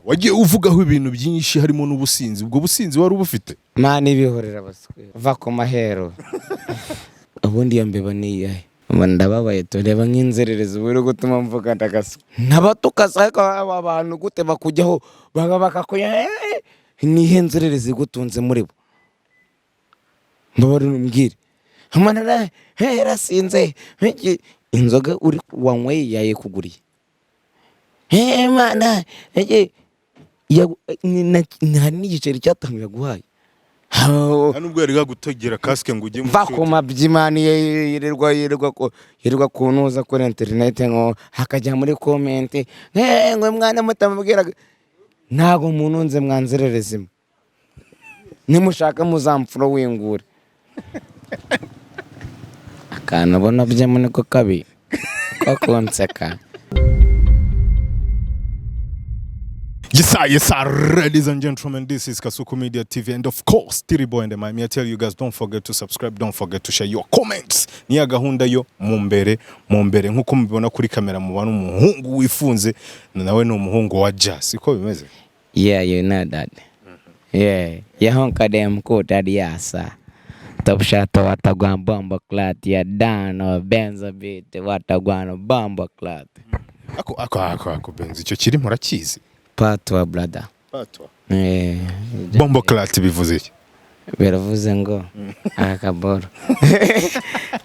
wagiye uvugaho ibintu byinshi harimo n'ubusinzi, ubwo businzi wari ubufite? Mani bihorera baswe va ku mahero. Ubundi iyo mbeba ni iyahe? Ndababaye tureba nk'inzererezi buri gutuma mvuga ndagasa ntabatukasa abantu gute bakujyaho bakakuya nihe nzererezi gutunze muri bo mbabari numbwire amanara yarasinze inzoga uri wanyweye yaye kuguriye mana hari n'igiceri cyatangiye guhaye nubwo yari gagutegera kasike ngo ujye mu va mabyi mani yirirwa kunuza kuri internet ngo hakajya muri comment ngo mwana mutamubwiraga ntago umuntu nze mwanzererezima nimushaka muzamfuro wingure akana bona byemo niko kabi kakonseka. Yes, ladies and gentlemen, this is Kasuku Media TV, and of course, Tiribo and Mami. I tell you guys, don't forget to subscribe, don't forget to share your comments. Niya gahunda yo mumbere nkuko mubibona kuri kamera mubana umuhungu wifunze nawe no umuhungu wa jazz. Siko bimeze? Yeah, you know that. Yeah, yahonka dem ko tadiasa. Top shot watagwa bomba clat ya dano Benzo beat watagwa bomba clat. Ako Benzo icyo kiri murakizi? Patwa brother. Patwa. Bombo clat bivuze iki? Biravuze ngo akaboro.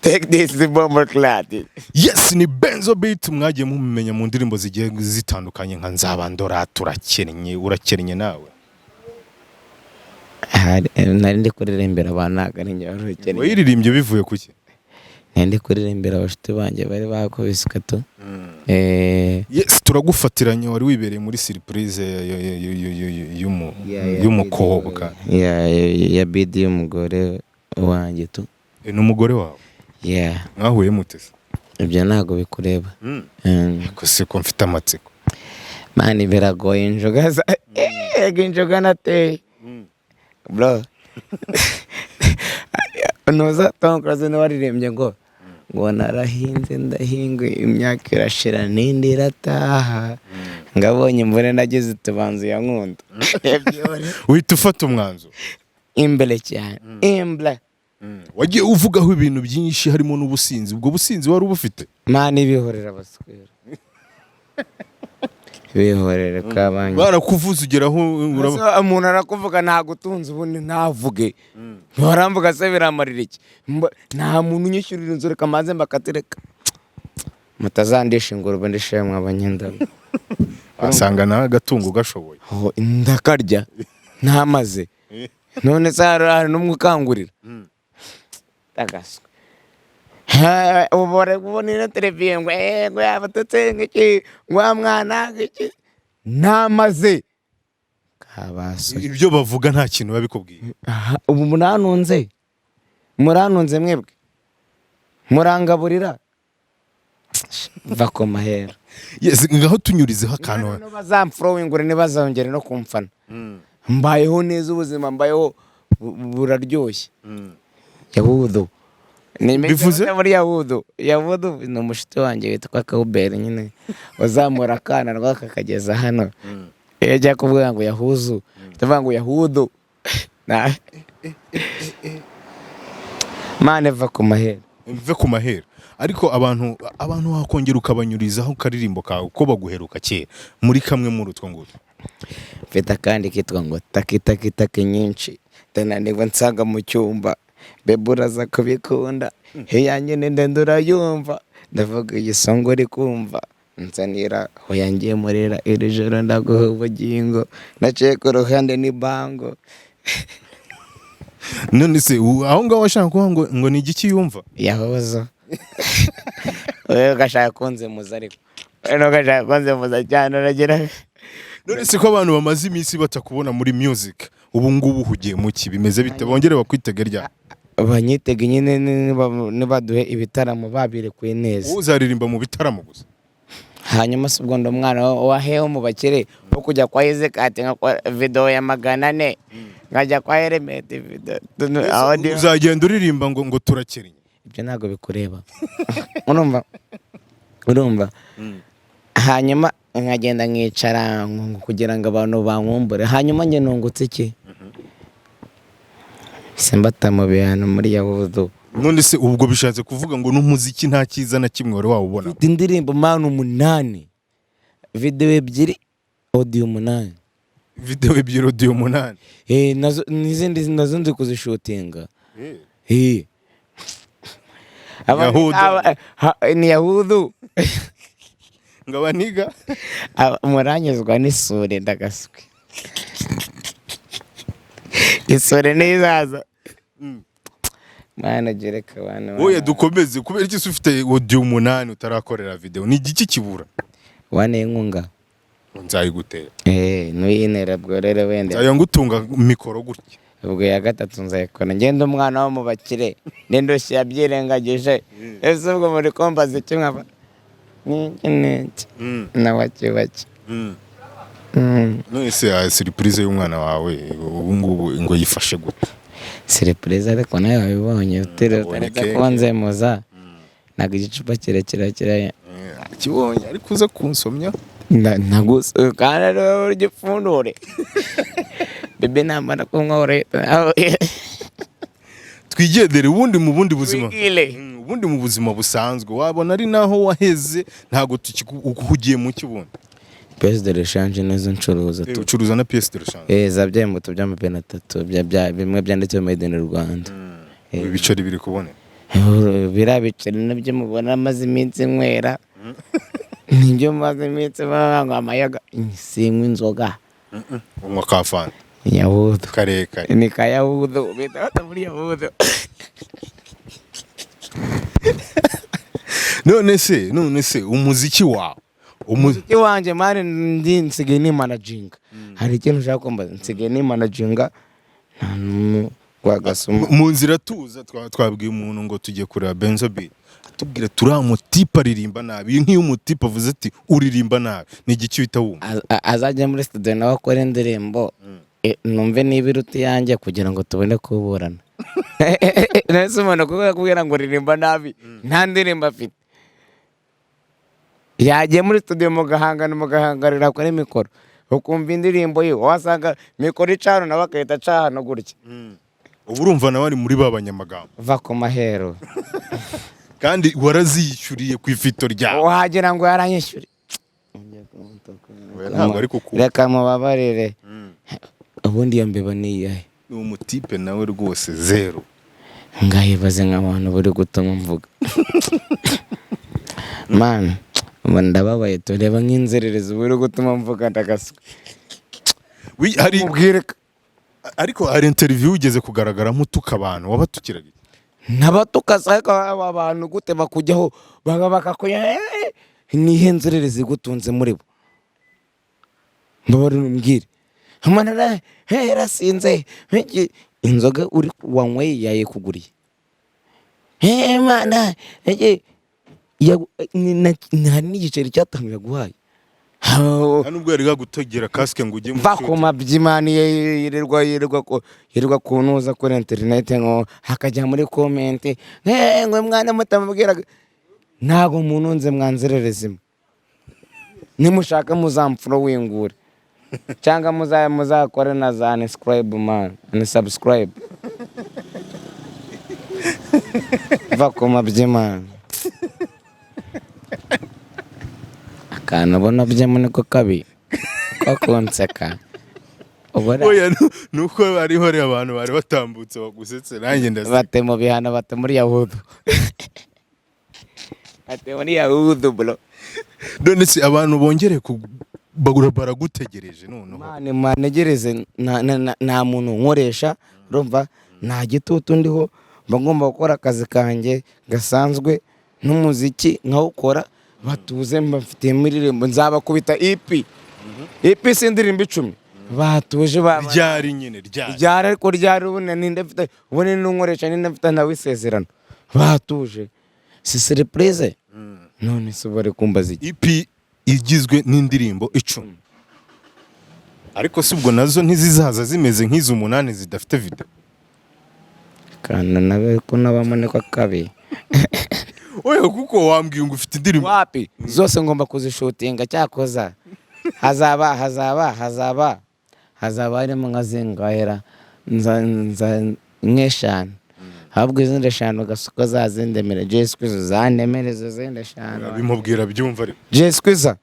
Take this the bombo clat. Yes, ni Benzo beat mwagiye mumenya mu ndirimbo zigiye zitandukanye nka nzabandora turakennye urakennye nawe. Nari ndi kuririmbira abantu ari njye warukennye. Wayiririmbye bivuye kuki? Nandi kuririmbira abashiti banje bari bakubiswe tu. Yes, turagufatiranye wari wibereye muri surprise y'umukobwa. Ya bidi y'umugore wanjye tu. N'umugore wawe? Yeah. Mwahuye mutese? Ibyo ntago bikureba. Kose ko mfite amatsiko. Mani biragoye injoga injoga nateye. Bro. Noza tonkraze n'abaririmbye ngo narahinze ndahingwe imyaka irashira n'indi irataha ngabonye mbone nageze tubanzu ya nkunda uhita ufata umwanzo imbere cyane imbere wagiye uvugaho ibintu byinshi harimo n'ubusinzi, ubwo businzi wari ubufite? Mani bihorera baswera bihorere kabanye barakuvuza ugeraho umuntu arakuvuga ntagutunze ubundi ntavuge baramvuga se biramarira iki nta muntu unyishyurira inzu reka maze mbakatereka mutazandisha ingurube ndishemwe abanyenda asanga na gatungo gashoboye ndakarya ntamaze none se hari n'umwe ukangurira tagaswe ubore kubonera televiziyo ngo yabatutse ngiki ngo mwana ngiki ntamaze kabaso ibyo bavuga nta kintu babikubwiye. Ubu muranunze mwebwe murangaburira va ku mahera. Yes, ngaho tunyurizeho akantu bazamfuro wingure ntibazongere no kumfana. Mbayeho neza ubuzima mbayeho buraryoshye. Yahudu bivuze muri yahudu ni umushiti wanjye witwa Kaubere nyine uzamura akana rwakakageza hano yajya kuvuga ngo yahuzu ndavuga ngo yahudu mane va ku mahera ariko abantu wakongera ukabanyurizaho karirimbo kawe uko baguheruka kera muri kamwe muri utwo ngutwo. Mfite kandi kitwa ngo taki nyinshi ndananirwa nsanga mu cyumba bebura za kubikunda yanjye ndendura yumva ndavuga igisongo rikumva nsanira ho yangiye murera iri joro ndaguha ubugingo naciye ku ruhande ni bango. None se aho ngaho washaka kuvuga ngo ni igiki yumva yahozo wewe gashaka kunze muza ariko no gashaka kunze muza cyane aragira. None se ko abantu bamaze iminsi batakubona muri music ubu ngubu hugiye mu ki bimeze bite bongere bakwitega rya banyitega nyine nibaduhe ibitaramo babirekuye neza uzaririmba mu bitaramo gusa hanyuma se ubwo ndumwana waheho mu bakire wo kujya kwa Izekati nka video ya 400 ngajya kwa Element video uzagenda uririmba ngo turakennye. Ibyo ntago bikureba urumva hanyuma nkagenda nkicara kugira ngo abantu bankumbure, hanyuma njye nungutse iki simbata mu bihano muri yahudu. none se ubwo bishatse kuvuga ngo n'umuziki nta cyiza na kimwe wari wawubona? Mfite indirimbo manu 8, video 2, audio 8. Video ebyiri audio 8. Nazo n'izindi nazo nzi kuzishutinga. Yahudu. Ni yahudu. Ngabaniga Muranyuzwa n'isuri ndagaswe. Isuri nizaza. Mana gereka abantu. Oya dukomeze kubera iki ufite audio 8 utarakorera video? Ni igiki kibura? Wane inkunga. Nzayigutera. Nuyinera bwo rero wende. Aya ngutunga mikoro gutya. Ubwo ya gatatu nzayikora. Ngenda umwana wo mu bakire. Nendoshye yabyirengagije. Ese ubwo muri kombaze kimwe niki nawakibaki. None se surprise y'umwana wawe ubu ngubu ngo yifashe gute? Surprise ariko nayo wabibonye utereka kwanze muza. Naga igicupa kirekire kibonye ariko uza kunsomya nagusa kana rero gipfundure. Bebe namara kumwore. Twigendere ubundi mu bundi buzima. Ubundi mu buzima busanzwe wabona ari naho waheze ntago tukuhugiye mu kibundi. Pièce de rechange nezo ncuruza tu. Ucuruza na pièce de rechange. Za byembuto by'amapena 3 bya bimwe byanditseho made in Rwanda. Ibiceri biri kubone. Birabiceri nabyo mubona amazi iminsi nywera. Ninjyo maze iminsi banga amayaga sinywa inzoga. Unywa kafana. Yahudu. Karekare. Ni kayahudu. Bita muri yahudu. None se umuziki wawe umuziki wanje mari ndi nsigaye ni managing. Hari ikintu ushaka kumba nsigaye ni managing wagasuma mu nzira tuza twabwiye umuntu ngo tujye kureba Benzo beat tubwira turamutipa aririmba nabi nk'iyo umutipa avuze ati uririmba nabi ni igiki wita wumva azajya muri studio nawe akora indirimbo numve niba iruti yanjye kugira ngo tubone kuburana. Nese umuntu kubwira ngo uririmba nabi nta ndirimbo afite. Yagiye muri studio mugahangarira kuri mikoro ukumva indirimbo ye wasanga mikoro icano nawe akahita acana gutya. Ubu urumva nawe ari muri babanyamagambo va ku mahero kandi waraziyishyuriye ku ifito ryawe wagira ngo yaranyishyuri. Reka mubabarire ubundi iyo mbeba niyahe ni umutipe nawe rwose zero ngahibaze nk'abantu buri gutuma mvuga. Man ndababaye tureba nk'inzererezi buri gutuma mvuga ndagaswe. Hari ariko hari interview ugeze kugaragara mutuka abantu wabatukiraga nabatukaza abantu gute bakujyaho bakakuya nihe nzererezi gutunze muri bo mbabari numbwire amana rasinze inzoga uri wanyweye yaye kuguriye mana hari n'igiceri cyatangiye guhaye nubwo yari gutogera kasike ngo ujye mu ko mabyimani yirirwa kunuza kuri internet ngo hakajya muri comment ngo mwana mutamubwiraga ntago umuntu nze mwanzererezimo nimushaka muzampfuro wingure cyangwa muzakore na za unsubscribe man unsubscribe va ko mabyimani akantu ubona byemo niko kabi ko konseka. Oya nuko hariho abantu bari batambutse bagusetse nanjye ndase bate mu bihano bate muri yahudu bate muri yahudu bro. None se abantu bongere baragutegereje noneho manegereze nta muntu nkoresha urumva nta gitutu ndiho ngomba gukora akazi kanjye gasanzwe n'umuziki nkawukora batuze mbafitiye muririmbo nzabakubita EP sindirimbo 10 batuje ryari nyine ryari ariko ryari ubone ninde mfite ubone n'unkoresha ninde mfite ndawisezerano batuje si surprise none se bari kumbaza EP igizwe n'indirimbo 10 ariko si ubwo nazo ntizizaza zimeze nk'izo 8 zidafite video kana nabe ko nabamane kwa kabi oya kuko wambwiye ngo ufite indirimbo wapi zose ngomba kuzishutinga cyakoza hazaba harimo nka zingahera nk'eshanu habwo izindi eshanu gasuko zazindemere jesquiza zanemere zo zindi eshanu bimubwira byumva ariko jesquiza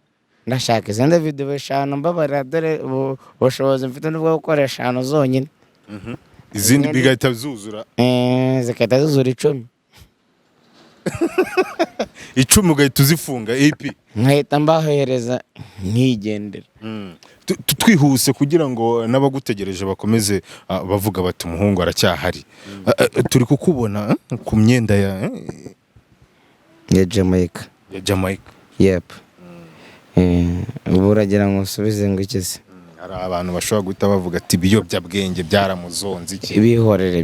ndashaka izindi video eshanu mbabarira dore ubushobozi mfite n'ubwo gukora eshanu zonyine izindi bigahita zuzura zigahita zuzura 10 10 ugahita uzifunga AP nkahita mbahereza nkigendera twihuse kugira ngo n'abagutegereje bakomeze bavuga bati umuhungu aracyahari turi kukubona ku myenda ya Jamaica yep ubu uragira ngo usubize ngo iki se hari abantu bashobora guhita bavuga ati ibiyobyabwenge byaramuzonze iki bihorere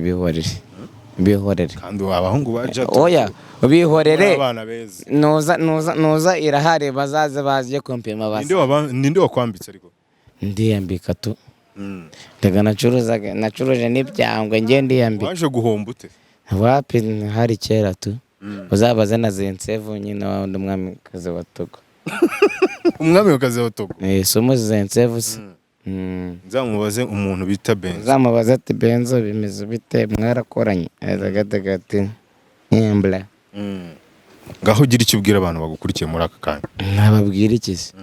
kandi abahungu baje oya bihorere abana beza nuza irahari bazaze baje kompima basa ninde wakwambitse ariko ndiyambika tu ndaga nacuruje n'ibyangwe ngiye ndiyambika waje guhomba ute wapi hari kera tu uzabaze na Zensevu nyine wa umwamikazi wa Togo umwamikazi wa Togo somo Zensevu nzamubaze umuntu bita Benzo nzamubaze ati Benzo bimeze bite mwarakoranye azagatagati embla ngaho ugira icyo ubwira abantu bagukurikiye muri aka kanya nababwira iki se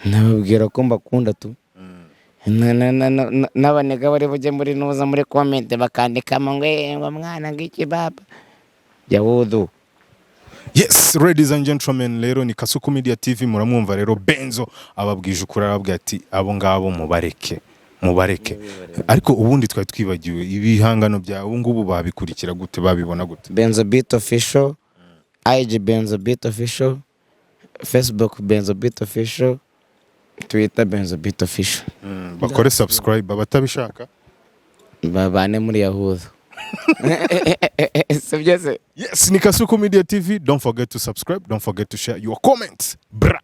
nababwira ko mbakunda tu n'abanega bari bujye muri nuza muri comment bakandikamo ngo mwana ngiki baba yahudu. Yes, ladies and gentlemen, rero ni Kasuku Media TV muramwumva rero Benzo ababwije ukuri arababwira ati abo ngabo mubareke ariko ubundi twari twibagiwe ibihangano bya ubu ngubu babikurikira gute babibona gute Benzo Beat Official IG Benzo Beat Official Facebook Benzo Beat Official Twitter Benzo Beat Official bakore subscribe abatabishaka babane muri yahudu. Yes, ni Kasuku Media TV. Don't forget to subscribe. Don't forget to share your comments. Bra.